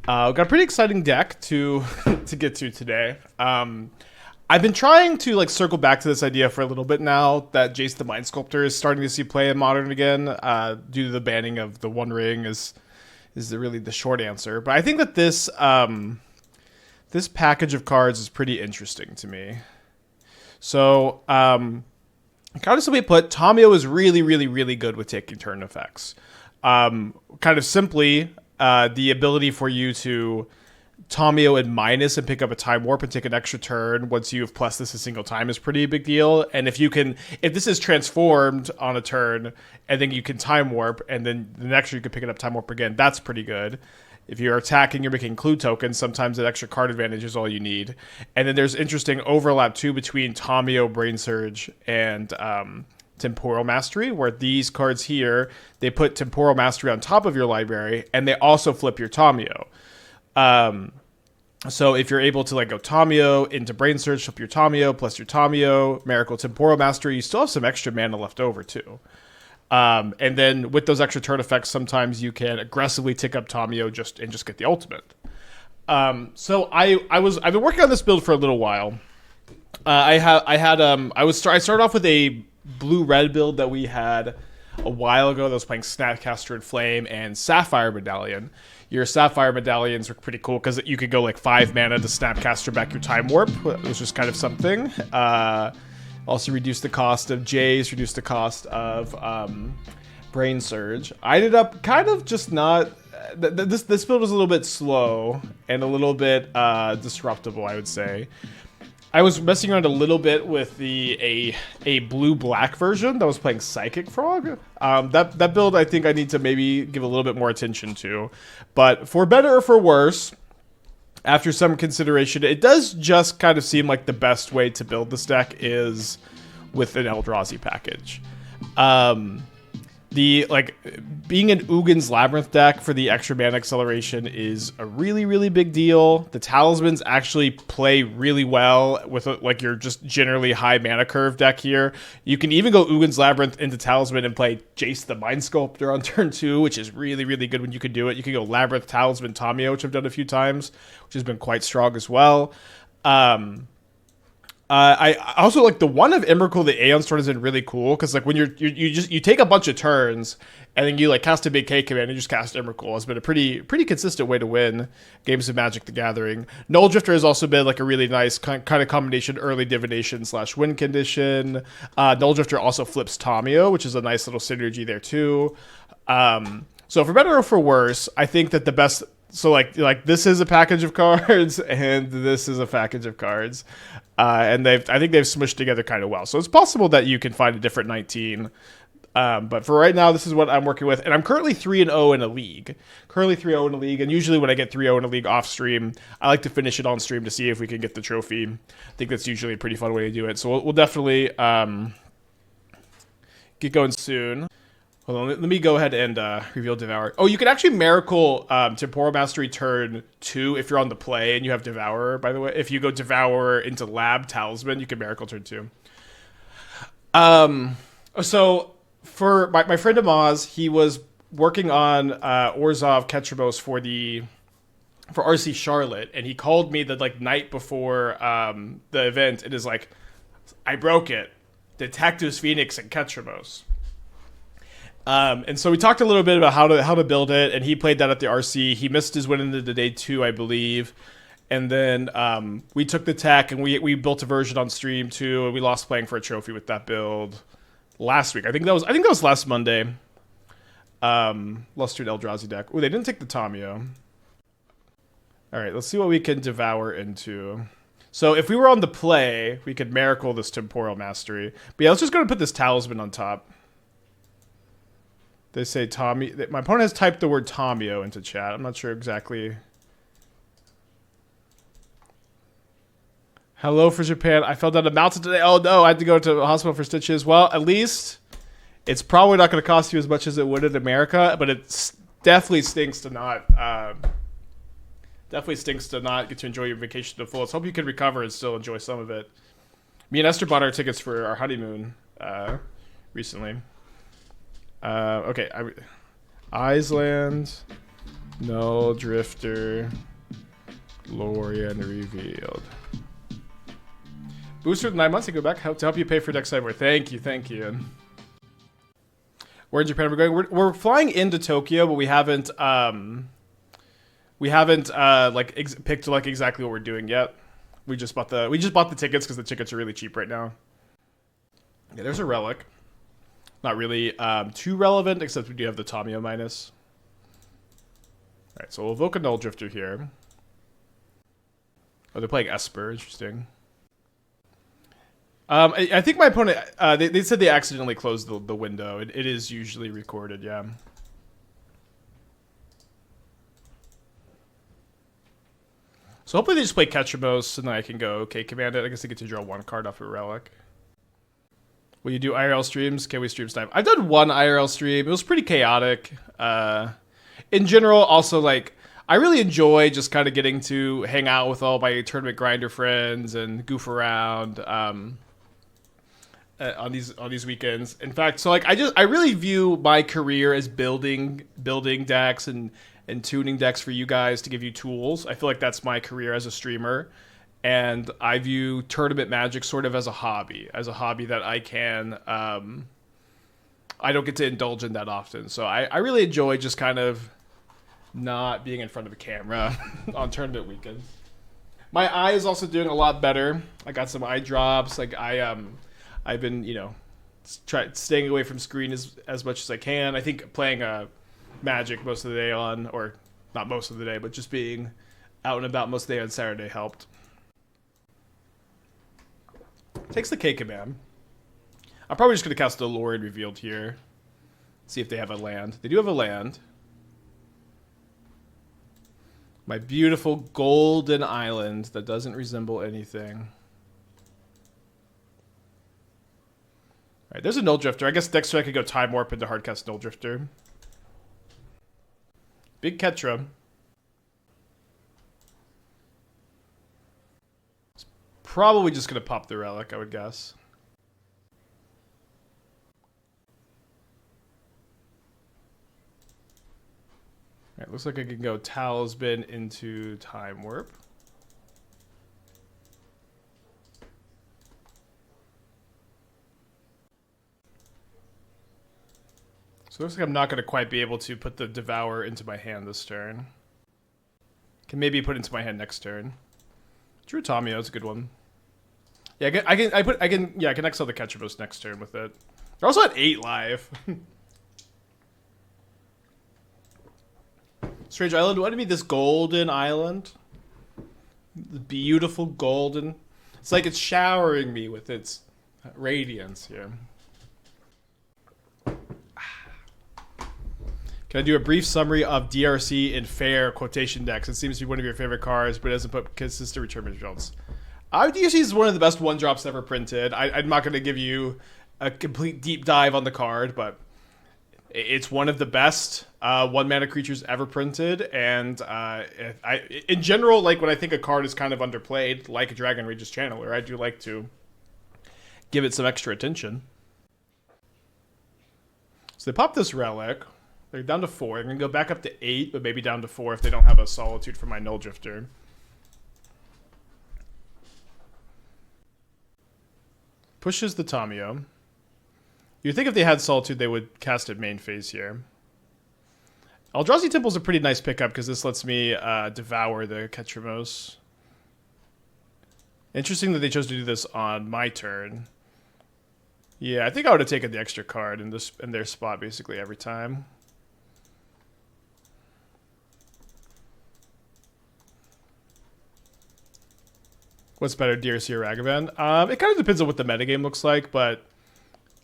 Got a pretty exciting deck to to get to today. I've been trying to like circle back to this idea for a little bit now that Jace the Mind Sculptor is starting to see play in Modern again, due to the banning of the One Ring is really the short answer. But I think that this package of cards is pretty interesting to me. So, kind of simply put, Tamiyo is really, really, really good with taking turn effects. Kind of simply, the ability for you to Tamiyo and minus and pick up a time warp and take an extra turn once you've plus this a single time is pretty big deal. And if this is transformed on a turn and then you can time warp and then the next turn you can pick it up time warp again, that's pretty good. If you're attacking, you're making clue tokens, sometimes an extra card advantage is all you need. And then there's interesting overlap too between Tamiyo, Brainsurge, and Temporal Mastery, where these cards here, they put Temporal Mastery on top of your library, and they also flip your Tamiyo. So if you're able to like go Tamiyo into Brainsurge, flip your Tamiyo, plus your Tamiyo, Emrakul, Temporal Mastery, you still have some extra mana left over too. And then with those extra turn effects, sometimes you can aggressively tick up Tamiyo just get the ultimate. So I've been working on this build for a little while. I started off with a blue-red build that we had a while ago that was playing Snapcaster and Flame and Sapphire Medallion. Your Sapphire Medallions are pretty cool because you could go like 5 mana to Snapcaster back your Time Warp, which was kind of something. Also reduce the cost of Jace, reduce the cost of Brainsurge. I ended up kind of just not... This build was a little bit slow and a little bit disruptible, I would say. I was messing around a little bit with a blue-black version that was playing Psychic Frog. That build I think I need to maybe give a little bit more attention to. But for better or for worse, after some consideration, it does just kind of seem like the best way to build this deck is with an Eldrazi package. Being an Ugin's Labyrinth deck for the extra mana acceleration is a really, really big deal. The Talismans actually play really well with your just generally high mana curve deck here. You can even go Ugin's Labyrinth into Talisman and play Jace the Mind Sculptor on turn 2, which is really, really good when you can do it. You can go Labyrinth, Talisman, Tamiyo, which I've done a few times, which has been quite strong as well. I also like the one of Emrakul, the Aeons turn has been really cool because like when you take a bunch of turns and then you like cast a big K command and you just cast Emrakul. It's been a pretty consistent way to win games of Magic the Gathering. Nulldrifter has also been like a really nice kind of combination early divination / win condition. Nulldrifter also flips Tamiyo, which is a nice little synergy there too. So for better or for worse, I think that the best. So like this is a package of cards and this is a package of cards. And I think they've smushed together kind of well. So it's possible that you can find a different 19. But for right now, this is what I'm working with. And I'm currently 3-0 in a league. And usually when I get 3-0 in a league off stream, I like to finish it on stream to see if we can get the trophy. I think that's usually a pretty fun way to do it. So we'll definitely get going soon. Hold on, let me go ahead and reveal Devourer. Oh, you can actually Emrakul Torpor Mastery turn 2 if you're on the play and you have Devourer, by the way. If you go Devourer into Lab Talisman, you can Emrakul turn 2. So, for my friend Amaz, he was working on Orzhov Ketramos for RC Charlotte, and he called me the night before the event, and is like, I broke it. Detectives Phoenix and Ketramos. And so we talked a little bit about how to build it, and he played that at the RC. He missed his win into the day 2, I believe. And then we took the tech and we built a version on stream too, and we lost playing for a trophy with that build last week. I think that was last Monday. Lost to an Eldrazi deck. Oh, they didn't take the Tamiyo. All right, let's see what we can Devour into. So if we were on the play, we could Emrakul this Temporal Mastery. But yeah, let's just go and put this Talisman on top. They say Tommy. My opponent has typed the word Tamiyo into chat. I'm not sure exactly. Hello for Japan. I fell down a mountain today. Oh no, I had to go to the hospital for stitches. Well, at least it's probably not going to cost you as much as it would in America, but it definitely stinks to not. Definitely stinks to not get to enjoy your vacation to the fullest. Hope you can recover and still enjoy some of it. Me and Esther bought our tickets for our honeymoon recently. Okay, Island. Nulldrifter. Lrien Revealed. Booster 9 months to go back to help you pay for deck sideboard. Thank you, thank you. Where in Japan are we going? We're flying into Tokyo, but we haven't picked like exactly what we're doing yet. We just bought the tickets because the tickets are really cheap right now. Yeah, there's a relic. Not really too relevant, except we do have the Tamiyo minus. All right, so we'll evoke a Nulldrifter here. Oh, they're playing Esper. Interesting. I think my opponent, they said they accidentally closed the window. It is usually recorded, yeah. So hopefully they just play Ketramos, and then I can go, okay, command it. I guess I get to draw one card off a relic. Will you do IRL streams? Can we stream time? I've done one IRL stream. It was pretty chaotic. In general, also, like, I really enjoy just kind of getting to hang out with all my tournament grinder friends and goof around. On these weekends. In fact, so like I really view my career as building decks and tuning decks for you guys to give you tools. I feel like that's my career as a streamer, and I view tournament magic sort of as a hobby that I can I don't get to indulge in that often. So I really enjoy just kind of not being in front of a camera on tournament weekends. My eye is also doing a lot better. I got some eye drops. Like I've been, staying away from screen as much as I can. I think playing Magic most of the day or not most of the day, but just being out and about most of the day on Saturday helped. Takes the K command. I'm probably just going to cast the Lrien Revealed here. See if they have a land. They do have a land. My beautiful golden island that doesn't resemble anything. Alright, there's a Nulldrifter. I guess next turn I could go Time Warp into hardcast Nulldrifter. Big Ketra. It's probably just going to pop the relic, I would guess. Alright, looks like I can go Talisman into Time Warp. So it looks like I'm not going to quite be able to put the Devourer into my hand this turn. Can maybe put it into my hand next turn. Drew Tamiyo is a good one. Yeah, I can exile the Ketramos next turn with it. They're also at 8 live. Strange Island, what do you mean this golden island? The beautiful golden. It's like it's showering me with its radiance here. Can I do a brief summary of DRC in fair quotation decks? It seems to be one of your favorite cards, but it doesn't put consistent return results. DRC is one of the best one-drops ever printed. I'm not going to give you a complete deep dive on the card, but it's one of the best one-mana creatures ever printed. And in general, like when I think a card is kind of underplayed, like a Dragon Rage's Channeler, I do like to give it some extra attention. So they pop this relic. They're down to 4. They're going to go back up to 8, but maybe down to 4 if they don't have a Solitude for my Nulldrifter. Pushes the Tamiyo. You'd think if they had Solitude, they would cast it main phase here. Eldrazi Temple is a pretty nice pickup because this lets me devour the Ketramos. Interesting that they chose to do this on my turn. Yeah, I think I would have taken the extra card in their spot basically every time. What's better, DRC or Ragavan? It kind of depends on what the metagame looks like, but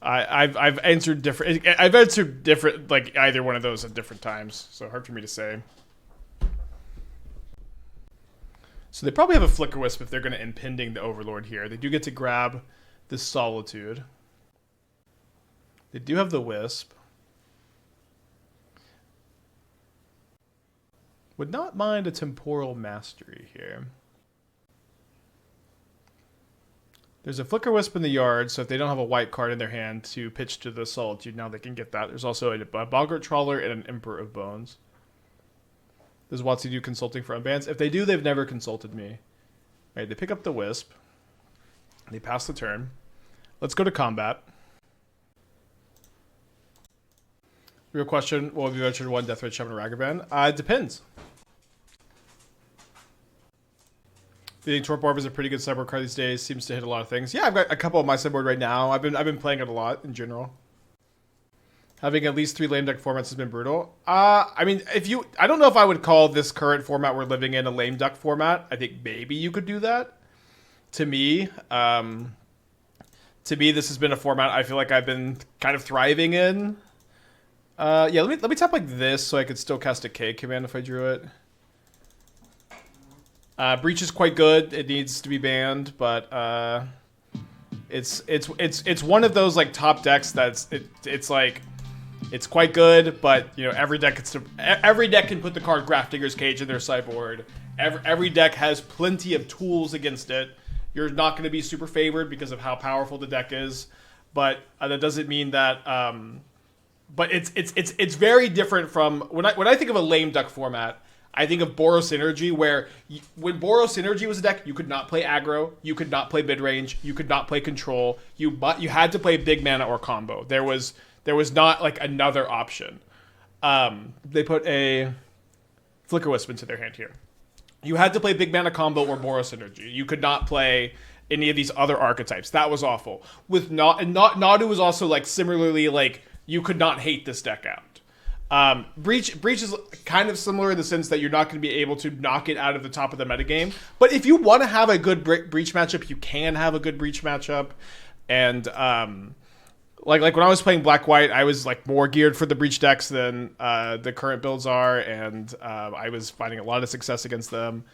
I've answered different. I've answered different, like either one of those at different times. So hard for me to say. So they probably have a Flicker Wisp if they're going to impending the Overlord here. They do get to grab this Solitude. They do have the Wisp. Would not mind a Temporal Mastery here. There's a Flicker Wisp in the yard, so if they don't have a white card in their hand to pitch to the Solitude, now they can get that. There's also a Boggart Trawler and an Emperor of Bones. Does WotC do consulting for unbans? If they do, they've never consulted me. All right, they pick up the Wisp. They pass the turn. Let's go to combat. Real question, will we venture one Deathwitch Shaman Ragavan? It depends. Do you think Torpor Orb is a pretty good sideboard card these days? Seems to hit a lot of things. Yeah, I've got a couple on my sideboard right now. I've been playing it a lot in general. Having at least 3 lame deck formats has been brutal. I mean, I don't know if I would call this current format we're living in a lame duck format. I think maybe you could do that. To me, this has been a format I feel like I've been kind of thriving in. Yeah, let me tap like this so I could still cast a K command if I drew it. Breach is quite good. It needs to be banned, but it's one of those like top decks that's it's like. It's quite good, but you know every deck can put the card Grafdigger's Cage in their sideboard. Every deck has plenty of tools against it. You're not going to be super favored because of how powerful the deck is, but that doesn't mean that. But it's very different from when I think of a lame duck format. I think of Boros Synergy, where when Boros Synergy was a deck, you could not play aggro, you could not play mid range, you could not play control. You had to play big mana or combo. There was not like another option. They put a Flicker Wisp into their hand here. You had to play big mana combo or Boros Synergy. You could not play any of these other archetypes. That was awful. With Nadu was also like similarly like you could not hate this deck out. Breach is kind of similar in the sense that you're not going to be able to knock it out of the top of the metagame. But if you want to have a good Breach matchup, you can have a good Breach matchup. And like when I was playing Black-White, I was like more geared for the Breach decks than the current builds are. And I was finding a lot of success against them.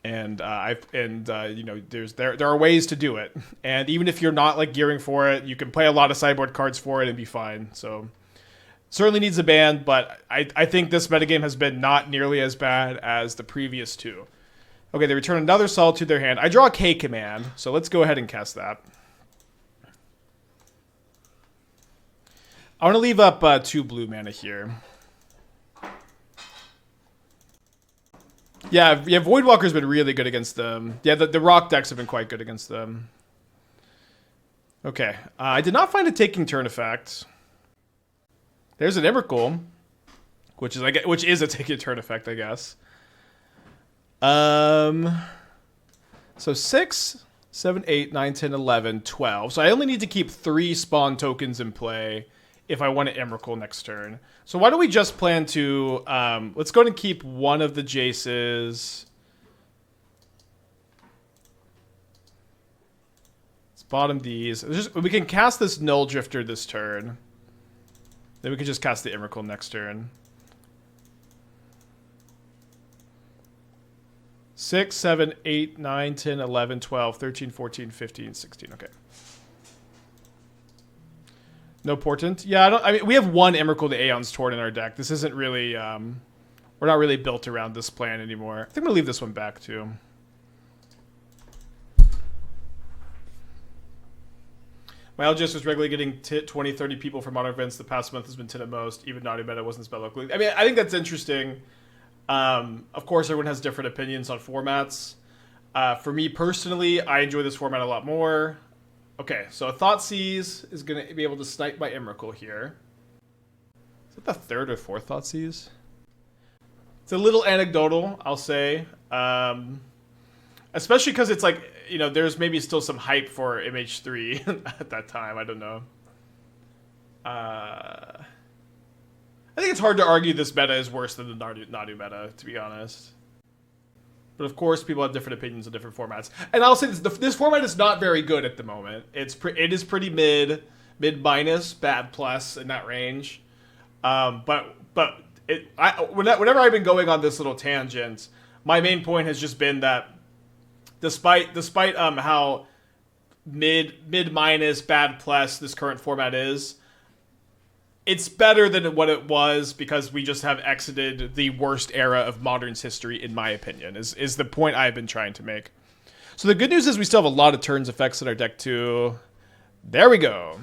And you know, there are ways to do it. And even if you're not like gearing for it, you can play a lot of sideboard cards for it and be fine. So certainly needs a ban, but I think this metagame has been not nearly as bad as the previous two. Okay, they return another Solid to their hand. I draw a K command, so let's go ahead and cast that. I want to leave up 2 blue mana here. Yeah, Voidwalker's been really good against them. Yeah, the rock decks have been quite good against them. Okay, I did not find a taking turn effect. There's an Emrakul, which is a taking turn effect, I guess. So 6, 7, 8, 9, 10, 11, 12. So I only need to keep 3 spawn tokens in play if I want to Emrakul next turn. So why don't we just plan to... let's go ahead and keep one of the Jaces. Let's bottom these. We can cast this Nulldrifter this turn. Then we can just cast the Emrakul next turn. 6, 7, 8, 9, 10, 11, 12, 13, 14, 15, 16. Okay. No Portent. Yeah, I mean, we have one Emrakul to Aeons Torn in our deck. This isn't really... we're not really built around this plan anymore. I think I'm going to leave this one back, too. My LGS was regularly getting 20, 30 people for modern events. The past month has been 10 at most. Even Naughty Meta wasn't spelled locally. I mean, I think that's interesting. Of course, everyone has different opinions on formats. For me personally, I enjoy this format a lot more. Okay, so Thoughtseize is going to be able to snipe my Emrakul here. Is it the 3rd or 4th Thoughtseize? It's a little anecdotal, I'll say. Especially because it's like, you know, there's maybe still some hype for MH3 at that time. I don't know. I think it's hard to argue this meta is worse than the Nadu meta, to be honest. But of course, people have different opinions on different formats. And I'll say this format is not very good at the moment. It is pretty mid minus, bad plus in that range. But whenever I've been going on this little tangent, my main point has just been that despite how mid minus, bad plus this current format is, it's better than what it was because we just have exited the worst era of Modern's history, in my opinion, is the point I've been trying to make. So the good news is we still have a lot of turns effects in our deck too. There we go.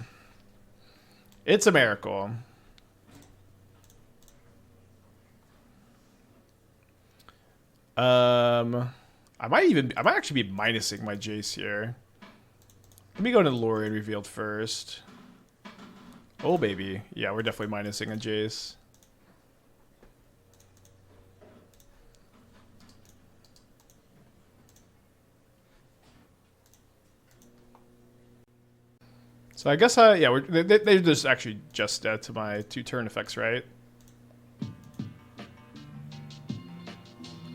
It's a miracle. I might actually be minusing my Jace here. Let me go into Lrien Revealed first. Oh, baby. Yeah, we're definitely minusing a Jace. So I guess, yeah, they're just actually just dead to my 2 turn effects, right?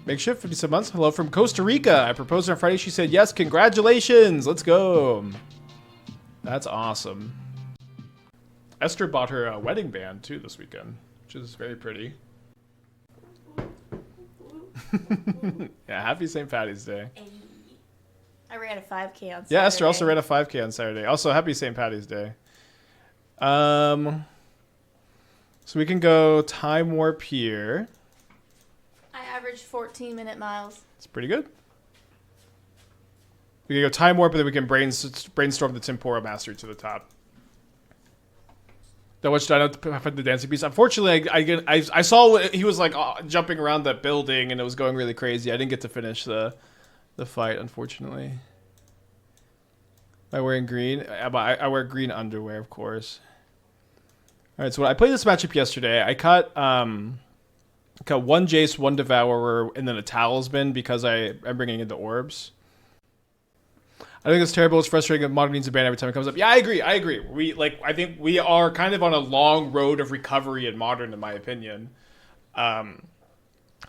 Makeshift, 57 months. Hello from Costa Rica. I proposed on Friday. She said yes. Congratulations. Let's go. That's awesome. Esther bought her a wedding band too this weekend, which is very pretty. Yeah, happy St. Patty's Day. I ran a 5K on Saturday. Yeah, Esther also ran a 5K on Saturday. Also, happy St. Patty's Day. So we can go Time Warp here. I averaged 14-minute miles. It's pretty good. We can go Time Warp, and then we can brainstorm the Temporal Mastery to the top. That much done to put the dancing piece. Unfortunately, I saw he was like jumping around that building, and it was going really crazy. I didn't get to finish the fight, unfortunately. Am I wearing green? I wear green underwear, of course. All right, so when I played this matchup yesterday, I cut 1 Jace, 1 Devourer, and then a Talisman because I'm bringing in the orbs. I think it's terrible. It's frustrating that Modern needs a ban every time it comes up. Yeah, I agree. I think we are kind of on a long road of recovery in Modern, in my opinion.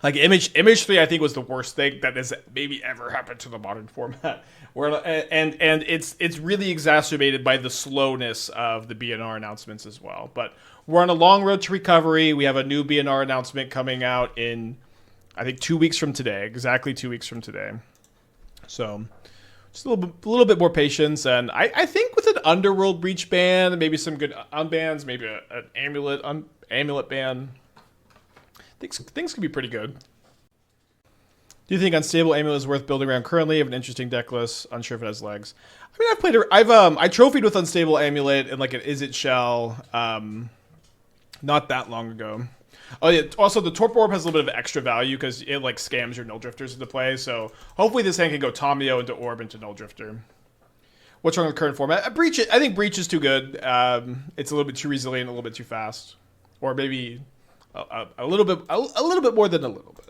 Like Image 3, I think was the worst thing that has maybe ever happened to the Modern format. And it's really exacerbated by the slowness of the BNR announcements as well. But we're on a long road to recovery. We have a new BNR announcement coming out in, I think, 2 weeks from today. Exactly 2 weeks from today. So just a little bit more patience. And I think with an Underworld Breach ban, maybe some good unbans, maybe an amulet ban, things could be pretty good. Do you think Unstable Amulet is worth building around currently? I have an interesting deck list. Unsure if it has legs. I mean, I trophied with Unstable Amulet in like an Is It shell not that long ago. Oh yeah, also the Torpor Orb has a little bit of extra value because it like scams your Nulldrifters into play. So hopefully this hand can go Tamiyo into Orb into Nulldrifter. What's wrong with the current format? Breach it. I think Breach is too good. It's a little bit too resilient, a little bit too fast, or maybe a little bit more than a little bit.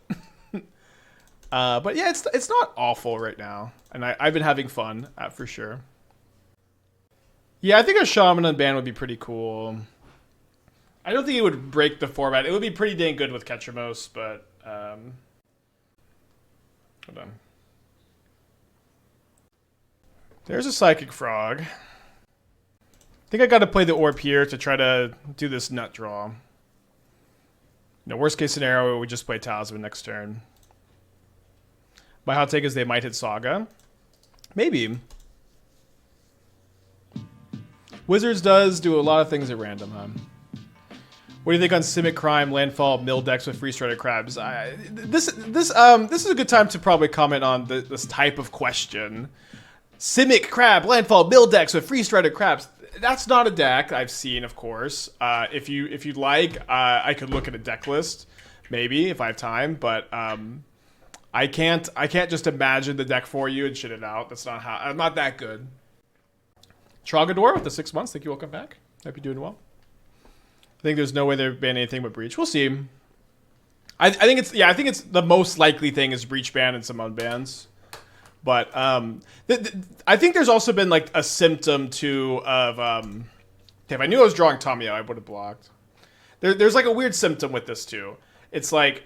But yeah, it's not awful right now, and I've been having fun for sure. Yeah, I think a Shaman unban would be pretty cool. I don't think it would break the format. It would be pretty dang good with Ketramos, but hold on. There's a Psychic Frog. I think I got to play the Orb here to try to do this nut draw. Worst case scenario, we just play Talisman next turn. My hot take is they might hit Saga. Maybe. Wizards does do a lot of things at random, huh? What do you think on Simic Crime, Landfall, Mill decks with free-started crabs? This is a good time to probably comment on this type of question. Simic Crab, Landfall, Mill decks with free-started crabs. That's not a deck I've seen, of course. If you'd like, I could look at a deck list, maybe if I have time. But I can't just imagine the deck for you and shit it out. That's not how. I'm not that good. Trogador with the 6 months. Thank you. Welcome back. Hope you're doing well. I think there's no way they've banned anything but Breach. We'll see. I think it's the most likely thing is Breach ban and some unbans. But I think there's also been like a symptom too of if I knew I was drawing Tamiyo, I would have blocked. There's like a weird symptom with this too. It's like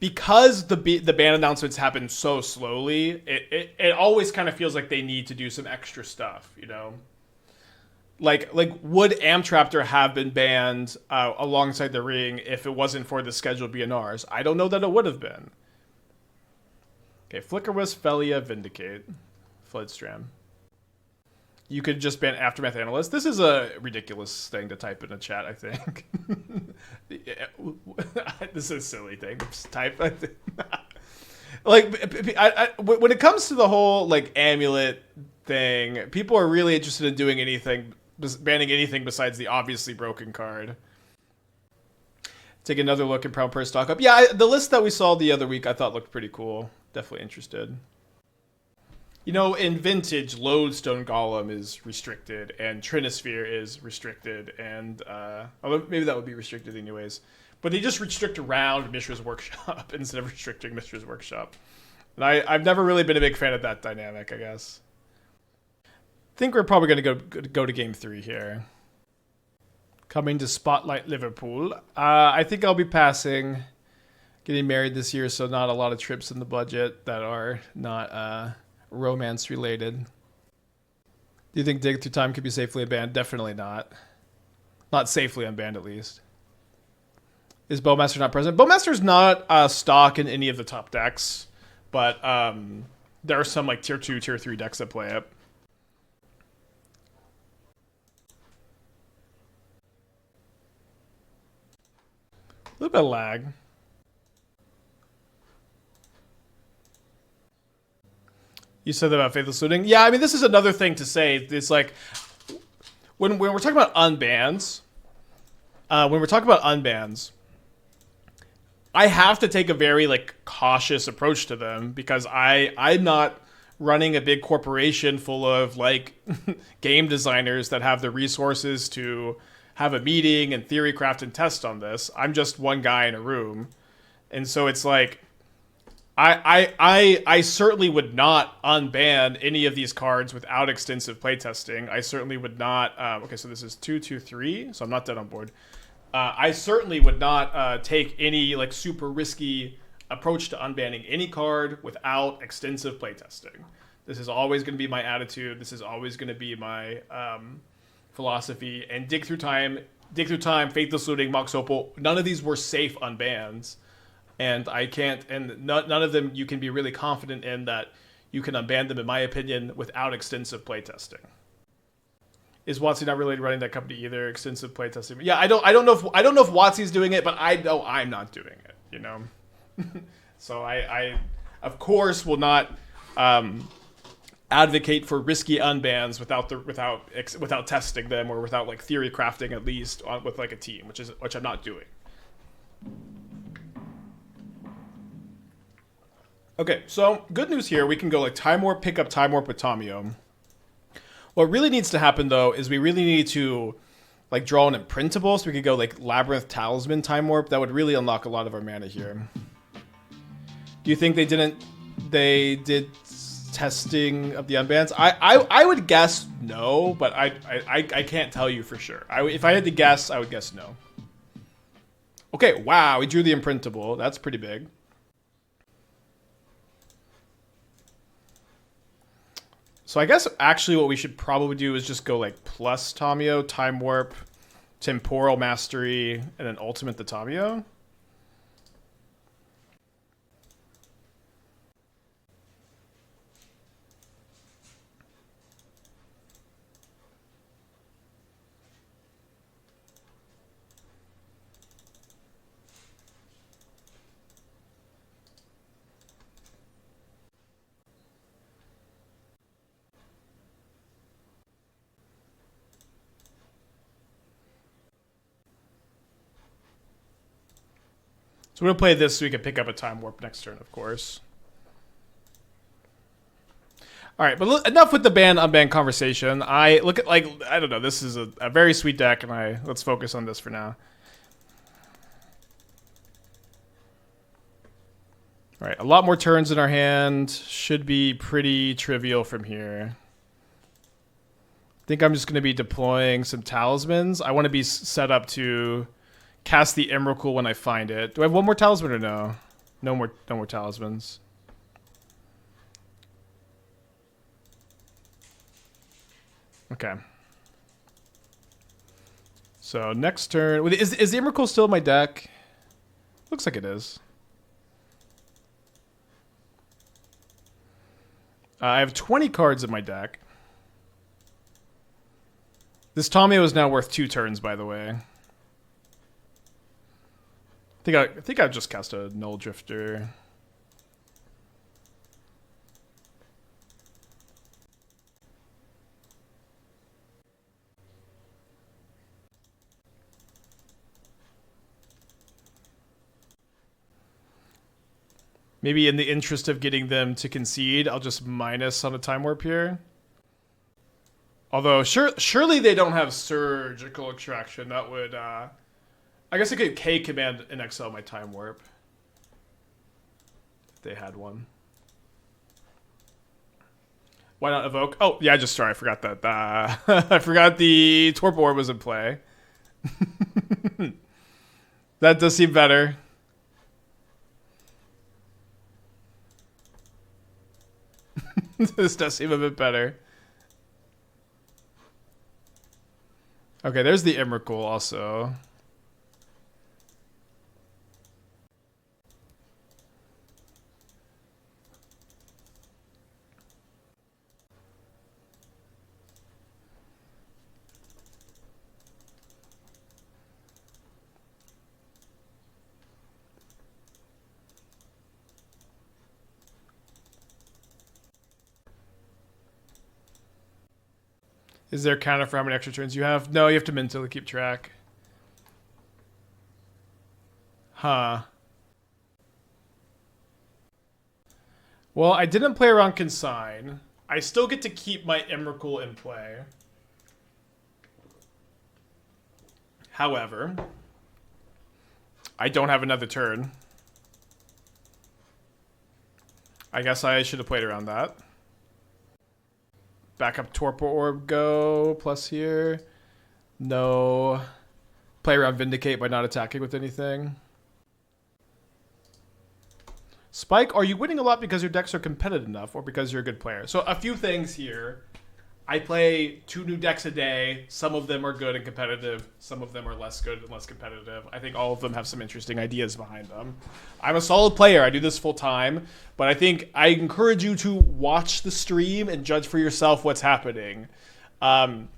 because the ban announcements happen so slowly, it always kind of feels like they need to do some extra stuff, you know? Like would Amtraptor have been banned alongside the Ring if it wasn't for the scheduled BNRs? I don't know that it would have been. Okay, Flickerwisp, Felia, Vindicate, Floodstram. You could just ban Aftermath Analyst. This is a ridiculous thing to type in a chat, I think. This is a silly thing to type. Like, when it comes to the whole like amulet thing, people are really interested in doing anything, banning anything besides the obviously broken card. take another look at Proud Per stock up. Yeah, the list that we saw the other week I thought looked pretty cool. Definitely interested. You know, in Vintage, Lodestone Golem is restricted, and Trinisphere is restricted, and although maybe that would be restricted anyways. But they just restrict around Mishra's Workshop instead of restricting Mishra's Workshop. And I've never really been a big fan of that dynamic, I guess. I think we're probably going to go to Game 3 here. Coming to Spotlight Liverpool. I think I'll be passing. Getting married this year, so not a lot of trips in the budget that are not romance related. Do you think Dig Through Time could be safely unbanned? Definitely not. Not safely unbanned, at least. Is Bowmaster not present? Bowmaster's not stock in any of the top decks, but there are some like tier 2, tier 3 decks that play it. A little bit of lag. You said that about Faithless Looting? Yeah, I mean, this is another thing to say. It's like, when we're talking about unbans, I have to take a very, like, cautious approach to them because I'm not running a big corporation full of, like, game designers that have the resources to have a meeting and theory craft and test on this. I'm just one guy in a room. And so it's like, I certainly would not unban any of these cards without extensive playtesting. I certainly would not. Okay, so this is 2, 2, 3, so I'm not dead on board. I certainly would not take any like super risky approach to unbanning any card without extensive playtesting. This is always going to be my attitude. This is always going to be my philosophy. And Dig Through Time, Faithless Looting, Mox Opal, none of these were safe unbans. And I can't, and none of them you can be really confident in that you can unban them, in my opinion, without extensive playtesting. Is WotC not really running that company either? Extensive playtesting. Yeah, I don't know if WotC's doing it, but I know I'm not doing it. You know, so I of course will not advocate for risky unbans without testing them or without like theory crafting at least with like a team, which I'm not doing. Okay, so good news here. We can go like Time Warp, pick up Time Warp with Tamiyo. What really needs to happen, though, is we really need to like draw an imprintable, so we could go like Labyrinth, Talisman, Time Warp. That would really unlock a lot of our mana here. Do you think they did testing of the unbans? I would guess no, but I can't tell you for sure. If I had to guess, I would guess no. Okay, wow, we drew the imprintable. That's pretty big. So I guess actually what we should probably do is just go like plus Tamiyo, Time Warp, Temporal Mastery, and then Ultimate the Tamiyo. So we're going to play this so we can pick up a Time Warp next turn, of course. All right, but enough with the ban-unban conversation. I don't know, this is a very sweet deck, and let's focus on this for now. All right, a lot more turns in our hand. Should be pretty trivial from here. I think I'm just going to be deploying some talismans. I want to be set up to cast the Emrakul when I find it. Do I have one more talisman or no? No more talismans. Okay. So next turn, is the Emrakul still in my deck? Looks like it is. I have 20 cards in my deck. This Tamiyo is now worth 2 turns, by the way. I think I've just cast a Nulldrifter. Maybe in the interest of getting them to concede, I'll just minus on a Time Warp here. Although, surely they don't have Surgical Extraction. That would, I guess I could K-command and exile my Time Warp. If they had one. Why not evoke? Oh, yeah, I forgot that. I forgot the Torpor Orb was in play. That does seem better. This does seem a bit better. Okay, there's the Emrakul also. Is there a counter for how many extra turns you have? No, you have to mentally keep track. Huh. Well, I didn't play around Consign. I still get to keep my Emrakul in play. However, I don't have another turn. I guess I should have played around that. Backup Torpor Orb go, plus here. No. Play around Vindicate by not attacking with anything. Spike, are you winning a lot because your decks are competitive enough or because you're a good player? So a few things here. I play 2 new decks a day. Some of them are good and competitive. Some of them are less good and less competitive. I think all of them have some interesting ideas behind them. I'm a solid player. I do this full time. But I think I encourage you to watch the stream and judge for yourself what's happening. Am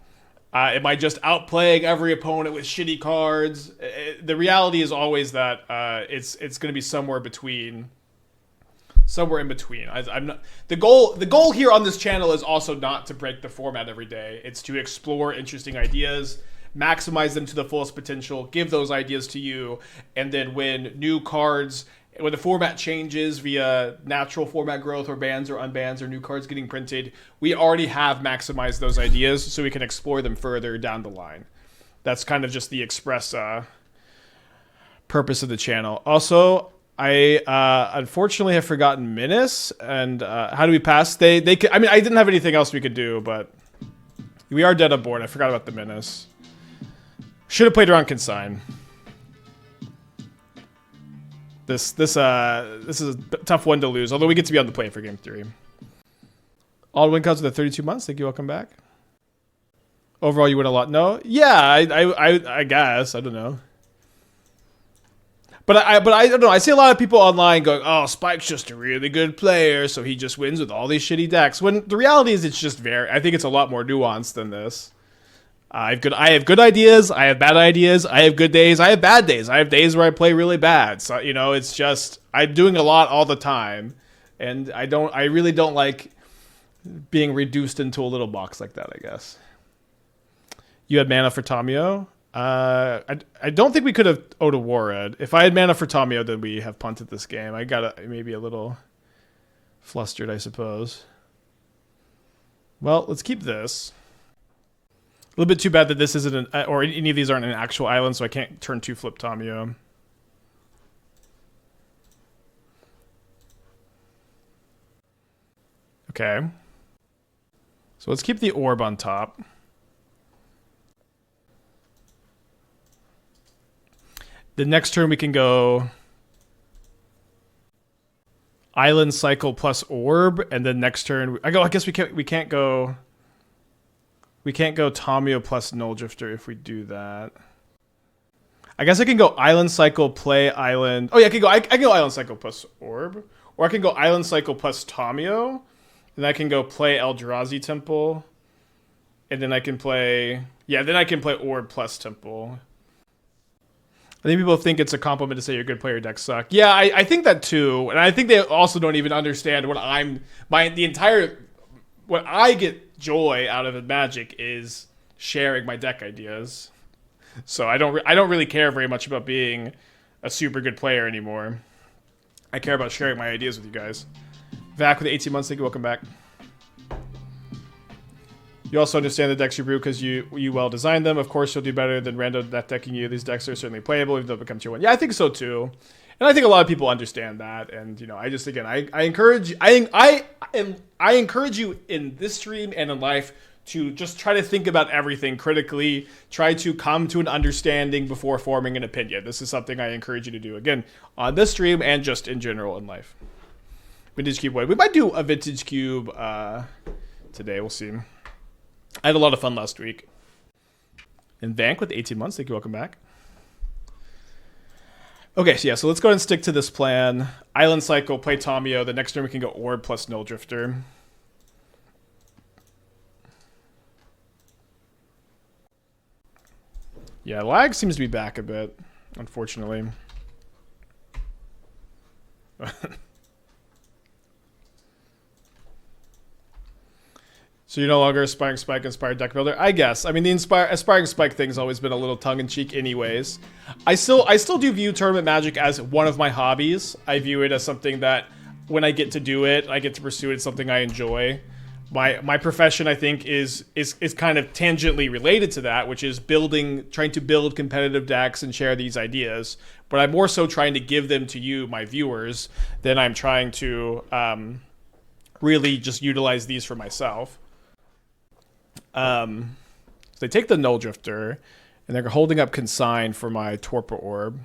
I just outplaying every opponent with shitty cards? The reality is always that it's going to be somewhere between. Somewhere in between. I'm not, the goal here on this channel is also not to break the format every day. It's to explore interesting ideas, maximize them to the fullest potential, give those ideas to you, and then when new cards, when the format changes via natural format growth or bans or unbans or new cards getting printed, we already have maximized those ideas so we can explore them further down the line. That's kind of just the express purpose of the channel. Also, I unfortunately have forgotten Menace, and how do we pass? I mean, I didn't have anything else we could do, but we are dead on board. I forgot about the Menace. Should have played around Consign. This is a tough one to lose, although we get to be on the play for game 3. All win counts with the 32 months. Thank you. Welcome back. Overall, you win a lot. No, yeah, I guess I don't know. But I don't know. I see a lot of people online going, "Oh, Spike's just a really good player, so he just wins with all these shitty decks." When the reality is, it's just I think it's a lot more nuanced than this. I have good ideas. I have bad ideas. I have good days. I have bad days. I have days where I play really bad. So it's just I'm doing a lot all the time, and I really don't like being reduced into a little box like that. I guess. You had mana for Tamiyo. I don't think we could have Otawara. If I had mana for Tamiyo, then we have punted this game. I got maybe a little flustered, I suppose. Well, let's keep this. A little bit too bad that this isn't or any of these aren't an actual island, so I can't turn 2 flip Tamiyo. Okay. So let's keep the orb on top. The next turn we can go Island Cycle plus Orb, and then next turn I guess we can't go Tamiyo plus Nulldrifter if we do that. I guess I can go Island Cycle, play Island. Oh yeah, I can go Island Cycle plus Orb, or I can go Island Cycle plus Tamiyo, and I can go play Eldrazi Temple, and then I can play Orb plus Temple. I think people think it's a compliment to say you're a good player, decks suck. Yeah, I think that too. And I think they also don't even understand what what I get joy out of Magic is sharing my deck ideas. So I don't really care very much about being a super good player anymore. I care about sharing my ideas with you guys. Vac with 18 months, thank you, welcome back. You also understand the decks you brew because you well designed them. Of course, you'll do better than random net decking you. These decks are certainly playable even though it becomes tier 1. Yeah, I think so too. And I think a lot of people understand that. And you know, I just again, I encourage you in this stream and in life to just try to think about everything critically. Try to come to an understanding before forming an opinion. This is something I encourage you to do again on this stream and just in general in life. Vintage Cube Way. We might do a Vintage Cube today. We'll see. I had a lot of fun last week. And Vank with 18 months. Thank you. Welcome back. Okay, so yeah, so let's go ahead and stick to this plan. Island Cycle, play Tamiyo. The next turn we can go Orb plus Nulldrifter. Yeah, lag seems to be back a bit, unfortunately. So you're no longer Aspiring Spike, Inspired Deck Builder? I guess. I mean, the Aspiring Spike thing's always been a little tongue-in-cheek anyways. I still do view Tournament Magic as one of my hobbies. I view it as something that, when I get to do it, I get to pursue it, it's something I enjoy. My profession, I think, is kind of tangentially related to that, which is trying to build competitive decks and share these ideas. But I'm more so trying to give them to you, my viewers, than I'm trying to really just utilize these for myself. So they take the Nulldrifter, and they're holding up Consign for my Torpor Orb.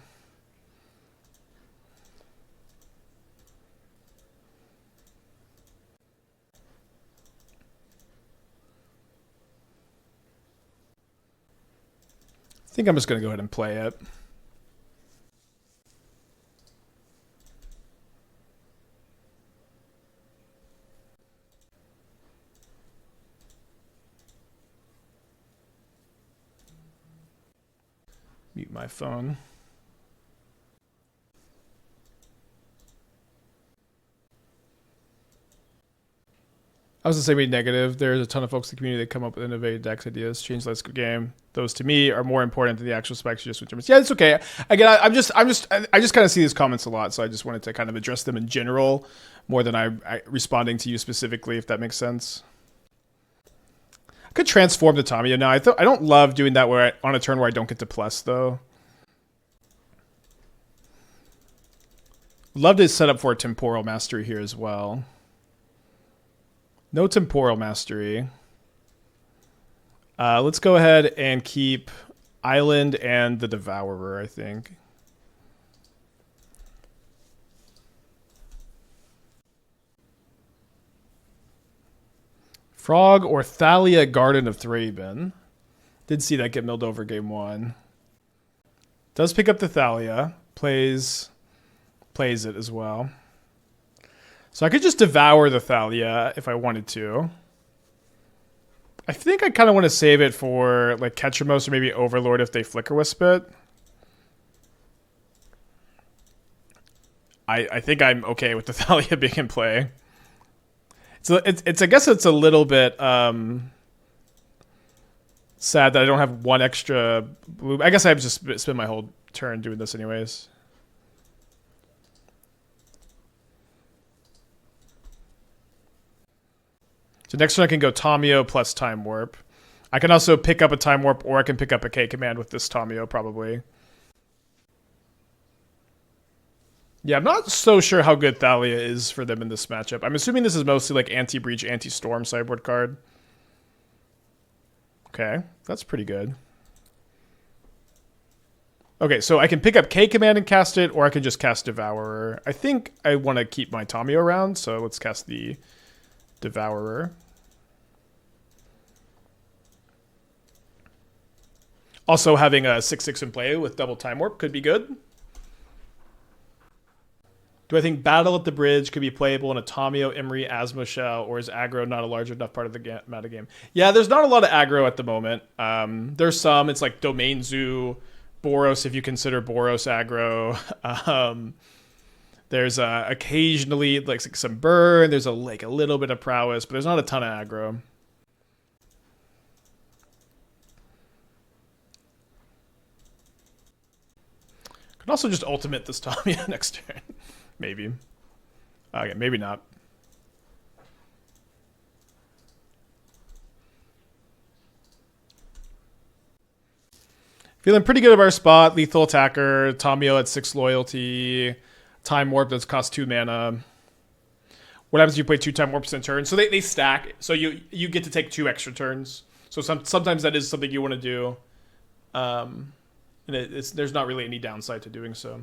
I think I'm just going to go ahead and play it. Mute my phone. I was going to say be negative. There's a ton of folks in the community that come up with innovative decks ideas, change the landscape game. Those to me are more important than the actual specs you just switch. Yeah, it's okay. Again, I just kind of see these comments a lot, so I just wanted to kind of address them in general more than I responding to you specifically, if that makes sense. I could transform the Tamiyo now. I don't love doing that on a turn where I don't get to plus though. Love to set up for a Temporal Mastery here as well. No Temporal Mastery. Let's go ahead and keep Island and the Devourer, I think. Frog or Thalia, Garden of Thraben. Did see that get milled over game 1. Does pick up the Thalia. Plays it as well. So I could just devour the Thalia if I wanted to. I think I kind of want to save it for like Ketchamos or maybe Overlord if they Flicker Wisp it. I think I'm okay with the Thalia being in play. It's I guess it's a little bit sad that I don't have one extra blue. I guess I have to just spend my whole turn doing this anyways. So next turn I can go Tamiyo plus Time Warp. I can also pick up a Time Warp, or I can pick up a K command with this Tamiyo probably. Yeah, I'm not so sure how good Thalia is for them in this matchup. I'm assuming this is mostly like anti-breach, anti-storm sideboard card. Okay, that's pretty good. Okay, so I can pick up K command and cast it, or I can just cast Devourer. I think I want to keep my Tamiyo around, so let's cast the Devourer. Also, having a 6/6 in play with double Time Warp could be good. Do I think Battle at the Bridge could be playable in a Tamiyo, Imri, Asmo Shell, or is aggro not a large enough part of the meta game? Yeah, there's not a lot of aggro at the moment. There's some. It's like Domain Zoo, Boros, if you consider Boros aggro. There's occasionally like some burn. There's a little bit of prowess, but there's not a ton of aggro. Could also just ultimate this Tamiyo next turn. Maybe. Okay, maybe not. Feeling pretty good about our spot. Lethal attacker. Tamiyo at 6 loyalty. Time warp that's cost 2 mana. What happens if you play 2 time warps in a turn? So they stack. So you get to take 2 extra turns. So sometimes that is something you want to do. And there's not really any downside to doing so.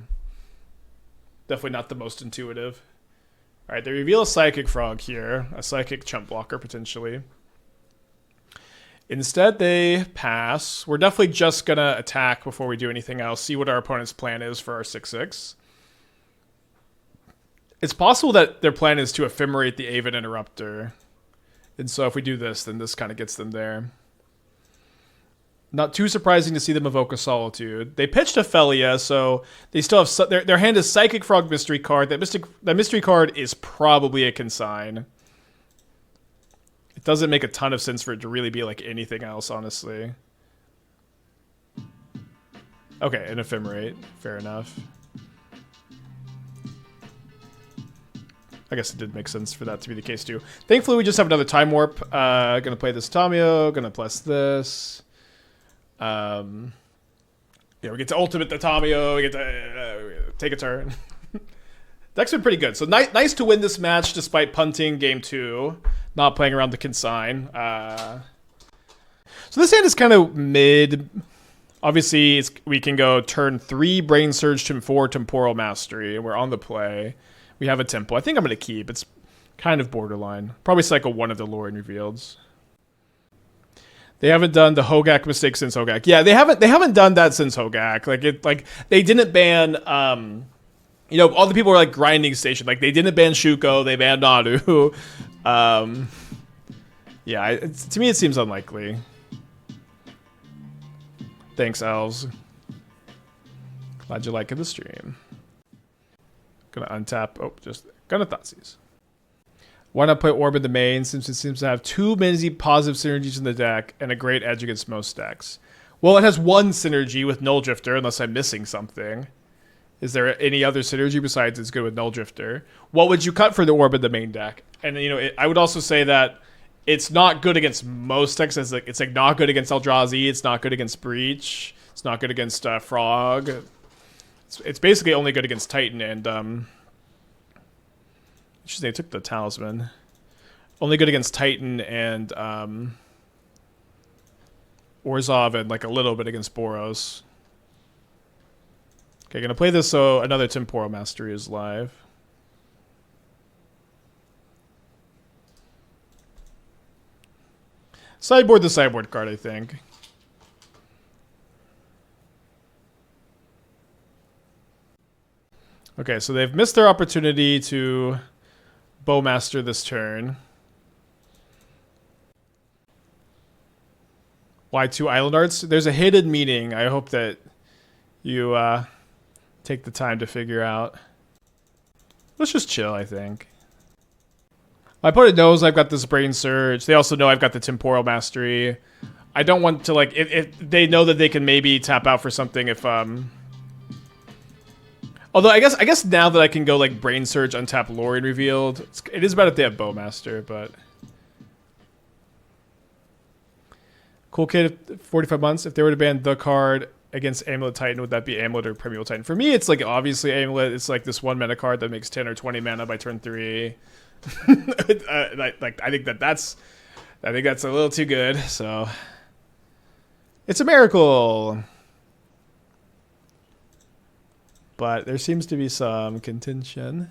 Definitely not the most intuitive. All right, they reveal a Psychic Frog here. A Psychic Chump Blocker, potentially. Instead, they pass. We're definitely just going to attack before we do anything else. See what our opponent's plan is for our 6/6. It's possible that their plan is to ephemerate the Avid Interrupter. And so if we do this, then this kind of gets them there. Not too surprising to see them evoke a Solitude. They pitched Ophelia, so they still have... Their hand is Psychic Frog Mystery card. That mystery card is probably a Consign. It doesn't make a ton of sense for it to really be like anything else, honestly. Okay, an Ephemerate. Fair enough. I guess it did make sense for that to be the case too. Thankfully, we just have another Time Warp. Gonna play this Tamiyo. Gonna plus this. Yeah, we get to ultimate the Tamiyo. We get to take a turn. Deck's been pretty good. So nice to win this match despite punting game 2. Not playing around the Consign. So this hand is kind of mid. Obviously, we can go turn 3 Brainsurge, turn 4 Temporal Mastery. We're on the play. We have a Temple. I think I'm going to keep. It's kind of borderline. Probably cycle 1 of the Lrien Revealeds. They haven't done the Hogak mistake since Hogak. Yeah, they haven't done that since Hogak. Like they didn't ban all the people were like grinding station. Like they didn't ban Shuko, they banned Nadu. Yeah, to me it seems unlikely. Thanks, Elves. Glad you like the stream. Gonna untap. Oh, just gonna Thoughtseize. Why not play Orb in the main, since it seems to have 2 many positive synergies in the deck and a great edge against most decks? Well, it has 1 synergy with Nulldrifter, unless I'm missing something. Is there any other synergy besides it's good with Nulldrifter? What would you cut for the Orb in the main deck? And I would also say that it's not good against most decks. It's like not good against Eldrazi. It's not good against Breach. It's not good against Frog. It's basically only good against Titan and they took the Talisman. Only good against Titan and Orzhov and like a little bit against Boros. Okay, gonna play this so another Temporal Mastery is live. Sideboard the sideboard card, I think. Okay, so they've missed their opportunity to Bowmaster this turn. Why 2 Island Arts? There's a hidden meaning. I hope that you take the time to figure out. Let's just chill, I think. My opponent knows I've got this Brainsurge. They also know I've got the Temporal Mastery. I don't want to, like, if they know that they can maybe tap out for something if, although I guess now that I can go, like, Brainsurge, untap Lrien Revealed, it is better if they have Bowmaster, but... Cool Kid, 45 months. If they were to ban the card against Amulet Titan, would that be Amulet or Primeval Titan? For me, it's, like, obviously Amulet. It's, like, this 1 mana card that makes 10 or 20 mana by turn 3. I think that's a little too good, so... It's a miracle! But there seems to be some contention.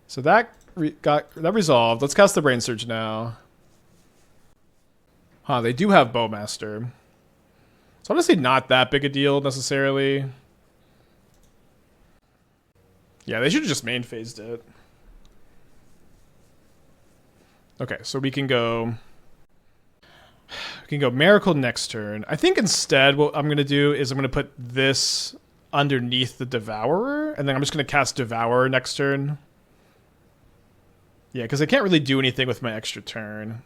So that got resolved. Let's cast the Brainsurge now. Huh, they do have Bowmaster. It's honestly not that big a deal, necessarily. Yeah, they should have just main phased it. Okay, so we can go Miracle next turn. I think instead what I'm going to do is I'm going to put this underneath the Devourer, and then I'm just going to cast Devourer next turn. Yeah, because I can't really do anything with my extra turn.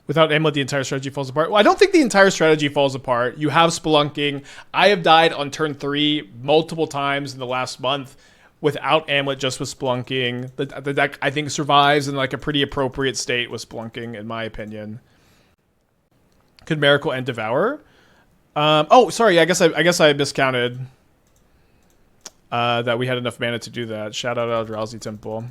Without Amulet, the entire strategy falls apart. Well, I don't think the entire strategy falls apart. You have Spelunking. I have died on turn 3 multiple times in the last month without Amulet, just with Spelunking. The deck, I think, survives in like a pretty appropriate state with Spelunking, in my opinion. Could Emrakul and Devour? Oh, sorry. I guess I miscounted that we had enough mana to do that. Shout out Eldrazi Temple.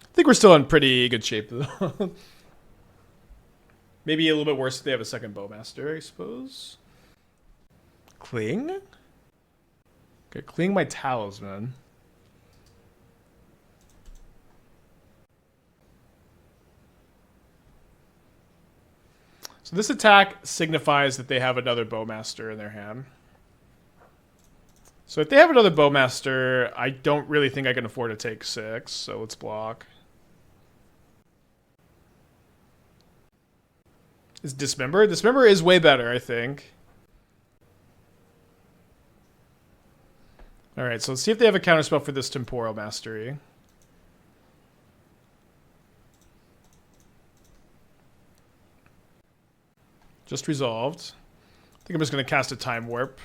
I think we're still in pretty good shape, though. Maybe a little bit worse if they have a second Bowmaster, I suppose. Cling? Okay, Cling my Talisman. So this attack signifies that they have another Bowmaster in their hand. So if they have another Bowmaster, I don't really think I can afford to take 6, so let's block. Is Dismember? Dismember is way better, I think. Alright, so let's see if they have a counterspell for this Temporal Mastery. Just resolved. I think I'm just going to cast a Time Warp.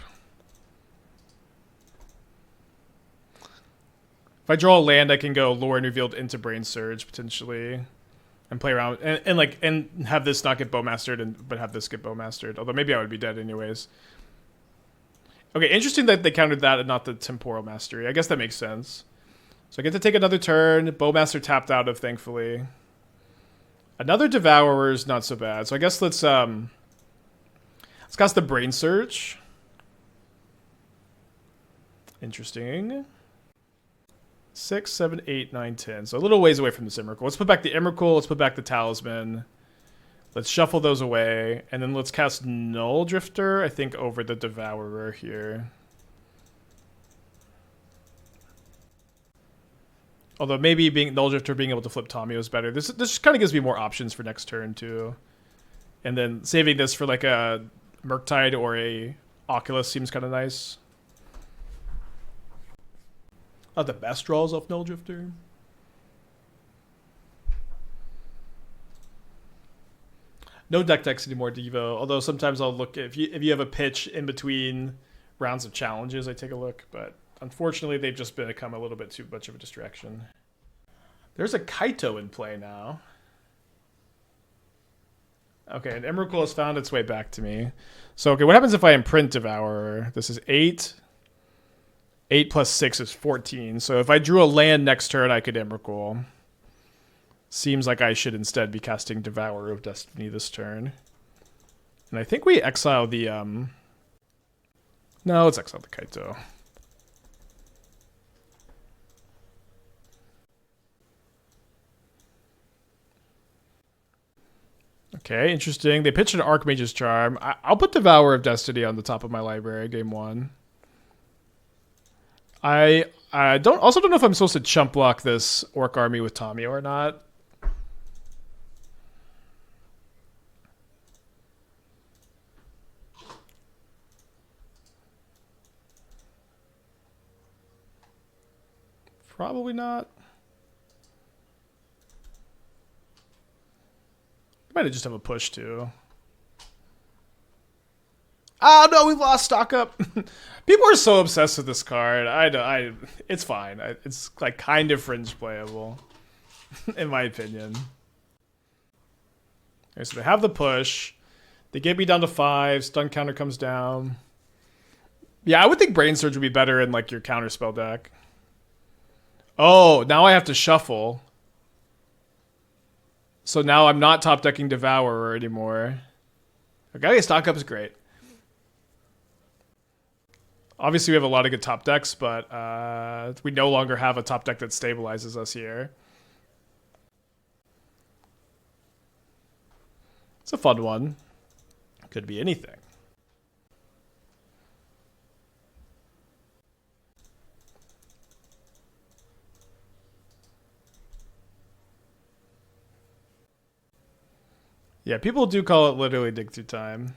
If I draw a land, I can go Lrien Revealed into Brainsurge, potentially. And play around and have this not get Bowmastered, but have this get Bowmastered. Although maybe I would be dead anyways. Okay, interesting that they countered that and not the Temporal Mastery. I guess that makes sense. So I get to take another turn. Bowmaster tapped out of, thankfully. Another Devourer is not so bad. So I guess let's cast the Brainsurge. Interesting. 6, 7, 8, 9, 10. So a little ways away from this Emrakul. Let's put back the Emrakul. Let's put back the Talisman. Let's shuffle those away. And then let's cast Nulldrifter, I think, over the Devourer here. Although maybe Nulldrifter being able to flip Tamiyo is better. This just kind of gives me more options for next turn, too. And then saving this for like a Murktide or a Oculus seems kind of nice. Not the best draws off Nulldrifter. No deck decks anymore, Devo. Although sometimes I'll look if you have a pitch in between rounds of challenges, I take a look. But unfortunately, they've just become a little bit too much of a distraction. There's a Kaito in play now. Okay, and Emrakul has found its way back to me. So, okay, what happens if I imprint Devourer? This is 8. 8 plus 6 is 14. So if I drew a land next turn, I could Emrakul. Seems like I should instead be casting Devourer of Destiny this turn. And I think we exile the... No, let's exile the Kaito. Okay, interesting. They pitched an Archmage's Charm. I'll put Devourer of Destiny on the top of my library, game 1. I don't know if I'm supposed to chump block this Orc army with Tamiyo or not. Probably not. Might just have a push too. Oh no, we've lost stock up. People are so obsessed with this card. It's fine. It's like kind of fringe playable, in my opinion. Okay, so they have the push. They get me down to 5. Stun counter comes down. Yeah, I would think Brainsurge would be better in like your counterspell deck. Oh, now I have to shuffle. So now I'm not top decking Devourer anymore. Okay, stock up is great. Obviously, we have a lot of good top decks, but we no longer have a top deck that stabilizes us here. It's a fun one. Could be anything. Yeah, people do call it literally dig through time.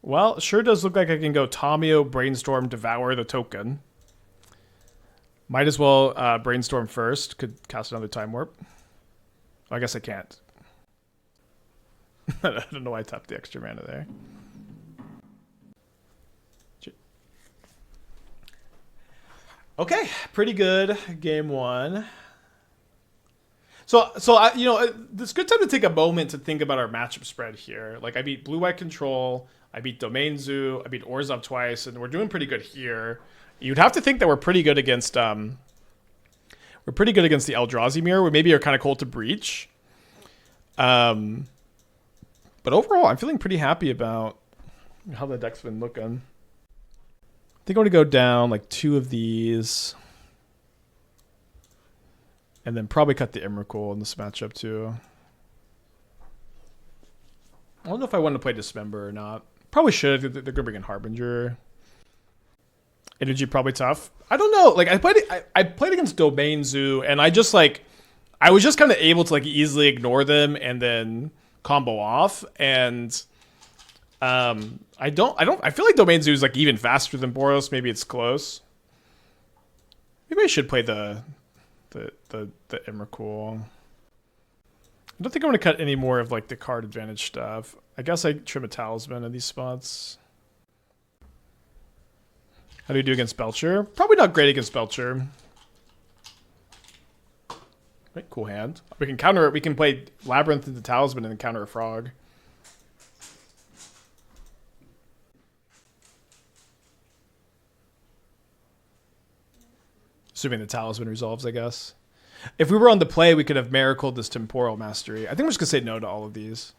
Well, it sure does look like I can go Tamiyo, Brainstorm, Devour the token. Might as well Brainstorm first. Could cast another Time Warp. I guess I can't. I don't know why I tapped the extra mana there. Okay, pretty good game one. So you know, it's a good time to take a moment to think about our matchup spread here. Like, I beat Blue-White Control, I beat Domain Zoo, I beat Orzhov twice, and we're doing pretty good here. You'd have to think that we're pretty good against the Eldrazi mirror. We maybe are kind of cold to breach. But overall, I'm feeling pretty happy about how the deck's been looking. I think I'm going to go down like 2 of these. And then probably cut the Emrakul in this matchup too. I don't know if I want to play Dismember or not. Probably should. They're going to bring in Harbinger. Energy probably tough. I don't know. Like, I played against Domain Zoo, and I was just kind of able to like easily ignore them and then combo off. And I feel like Domain Zoo is like even faster than Boros. Maybe it's close. Maybe I should play the Emrakul. I don't think I'm going to cut any more of like the card advantage stuff. I guess I trim a Talisman in these spots. How do you do against Belcher? Probably not great against Belcher. Right, cool hand. We can counter it. We can play Labyrinth into Talisman and then counter a Frog. Assuming the Talisman resolves, I guess. If we were on the play, we could have Emrakul this Temporal Mastery. I think we're just going to say no to all of these.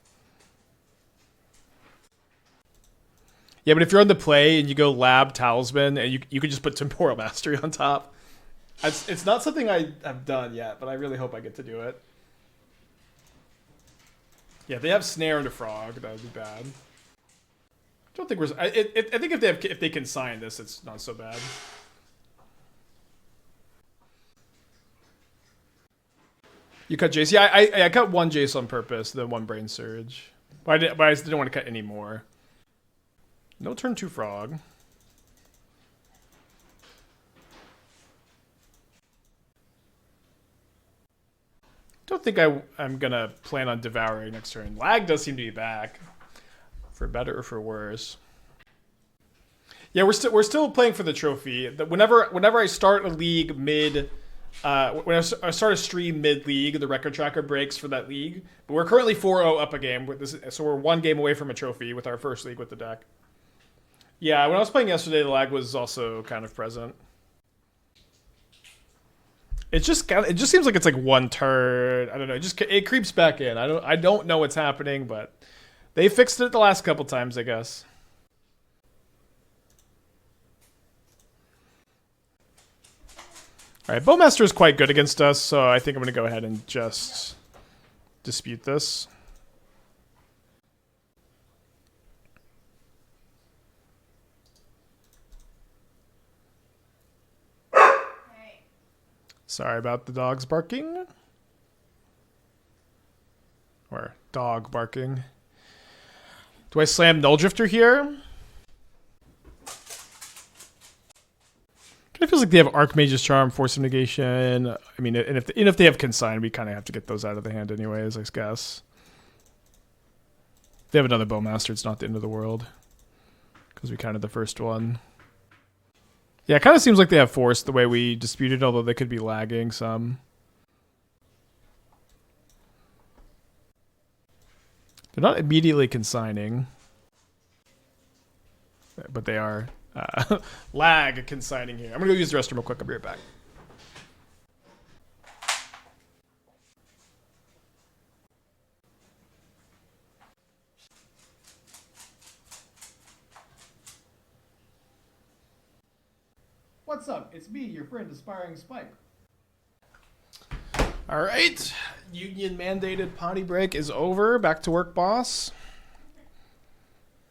Yeah, but if you're on the play and you go Lab, Talisman, and you could just put Temporal Mastery on top. It's not something I have done yet, but I really hope I get to do it. Yeah, if they have Snare and a Frog, that would be bad. I don't think we're... I think if they consign this, it's not so bad. You cut Jace? Yeah, I cut 1 Jace on purpose, then 1 Brainsurge. But I just didn't want to cut any more. No turn 2 Frog. Don't think I'm going to plan on Devouring next turn. Lag does seem to be back. For better or for worse. Yeah, we're still playing for the trophy. Whenever I start a league mid... when I start a stream mid-league, the record tracker breaks for that league. But we're currently 4-0 up a game. So we're 1 game away from a trophy with our first league with the deck. Yeah, when I was playing yesterday, the lag was also kind of present. It just seems like it's like 1 turn. I don't know. It creeps back in. I don't know what's happening, but they fixed it the last couple times, I guess. All right, Bowmaster is quite good against us, so I think I'm going to go ahead and just dispute this. Sorry about the dogs barking. Or dog barking. Do I slam Nulldrifter here? It feels like they have Archmage's Charm, Force of Negation. I mean, and if they have Consign, we kind of have to get those out of the hand anyways, I guess. If they have another Bowmaster, it's not the end of the world. Because we counted the first one. Yeah, it kind of seems like they have Force the way we disputed, although they could be lagging some. They're not immediately consigning. But they are lag consigning here. I'm going to go use the restroom real quick. I'll be right back. What's up? It's me, your friend, Aspiring Spike. All right. Union-mandated potty break is over. Back to work, boss.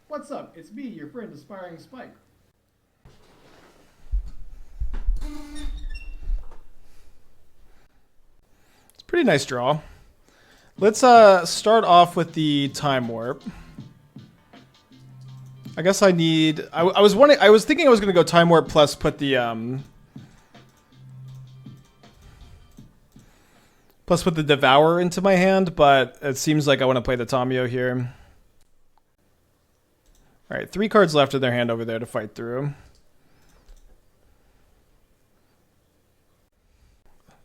What's up? It's me, your friend, Aspiring Spike. It's a pretty nice draw. Let's start off with the Time Warp. I guess I need. I was wondering. I was thinking I was gonna go Time Warp plus put the plus put the Devourer into my hand, but it seems like I want to play the Tamiyo here. All right, 3 cards left in their hand over there to fight through.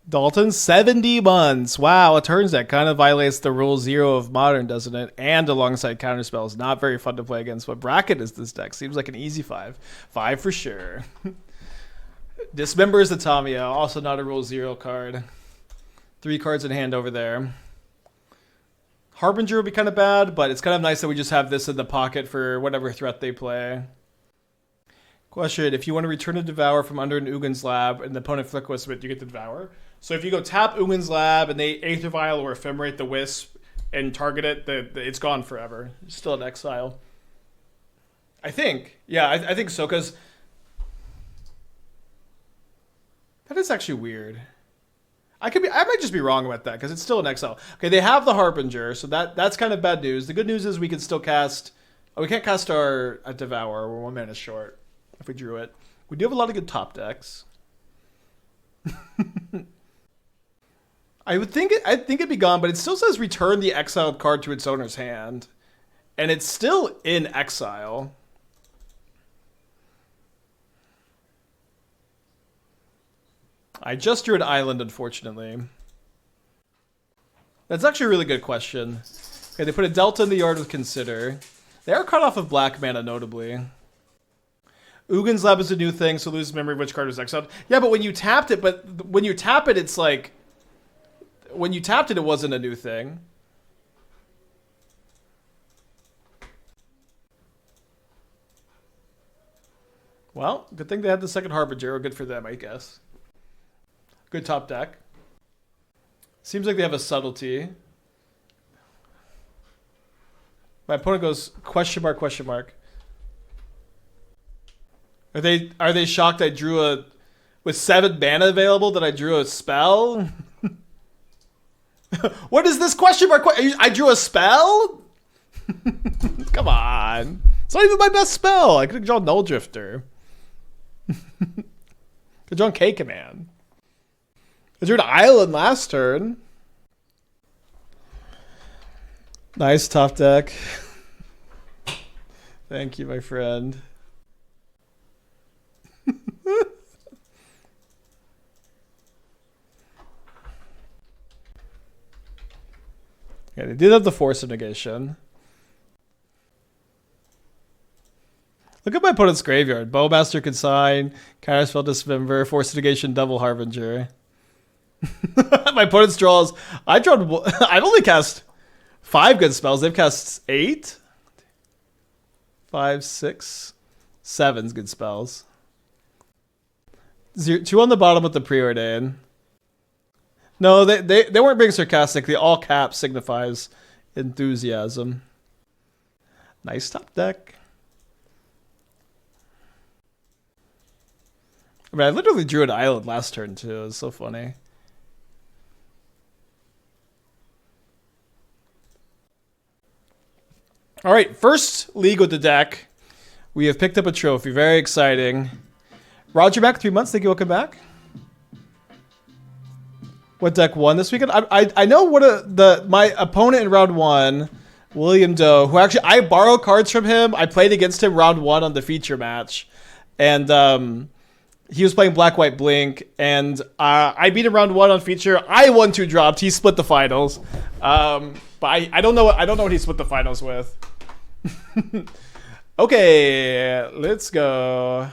Dalton, 70 months. Wow, a turns that kind of violates the rule 0 of Modern, doesn't it? And alongside counterspells, not very fun to play against. What bracket is this deck? Seems like an easy 5. 5 for sure. Dismember is the Tamiyo, also not a rule 0 card. 3 cards in hand over there. Harbinger would be kind of bad, but it's kind of nice that we just have this in the pocket for whatever threat they play. Question, if you want to return a Devour from under an Ugin's Lab and the opponent flick wisp it, you get the Devour. So if you go tap Ugin's Lab and they Aether Vial or Ephemerate the Wisp and target it, it's gone forever. It's still in exile. I think. Yeah, I think so, because that is actually weird. I might just be wrong about that, because it's still in exile. Okay, they have the Harbinger, so that's kind of bad news. The good news is we can still cast... Oh, we can't cast our Devour. We're 1 mana short if we drew it. We do have a lot of good top decks. I'd think it'd be gone, but it still says return the exiled card to its owner's hand. And it's still in exile. I just drew an island, unfortunately. That's actually a really good question. Okay, they put a Delta in the yard with Consider. They are cut off of black mana, notably. Ugin's Lab is a new thing, so lose memory of which card was exiled. Yeah, but when you tapped it, when you tap it, it's like... When you tapped it, it wasn't a new thing. Well, good thing they had the second Harbinger. Good for them, I guess. Good top deck. Seems like they have a subtlety. My opponent goes question mark, question mark. Are they shocked I drew with 7 mana available that I drew a spell? What is this question mark? I drew a spell? Come on. It's not even my best spell. I could have drawn Nulldrifter. Could have drawn K-Command. I drew an island last turn. Nice top deck. Thank you, my friend. Yeah, they did have the Force of Negation. Look at my opponent's graveyard. Bowmaster Consign, Counterspell Dismember, Force of Negation, Double Harbinger. My opponent's draws. I've only cast 5 good spells. They've cast 8. 5, 6, 7 good spells. 2 on the bottom with the Preordain. No, they weren't being sarcastic. The all cap signifies enthusiasm. Nice top deck. I mean, I literally drew an island last turn too. It was so funny. All right, first league with the deck. We have picked up a trophy. Very exciting. Roger Mac, 3 months. Thank you. Welcome back. What deck won this weekend? I know what my opponent in round 1, William Doe, who actually I borrowed cards from him. I played against him round 1 on the feature match, and he was playing Black White Blink, and I beat him round 1 on feature. I won 2 drops. He split the finals, but I don't know what he split the finals with. Okay, let's go.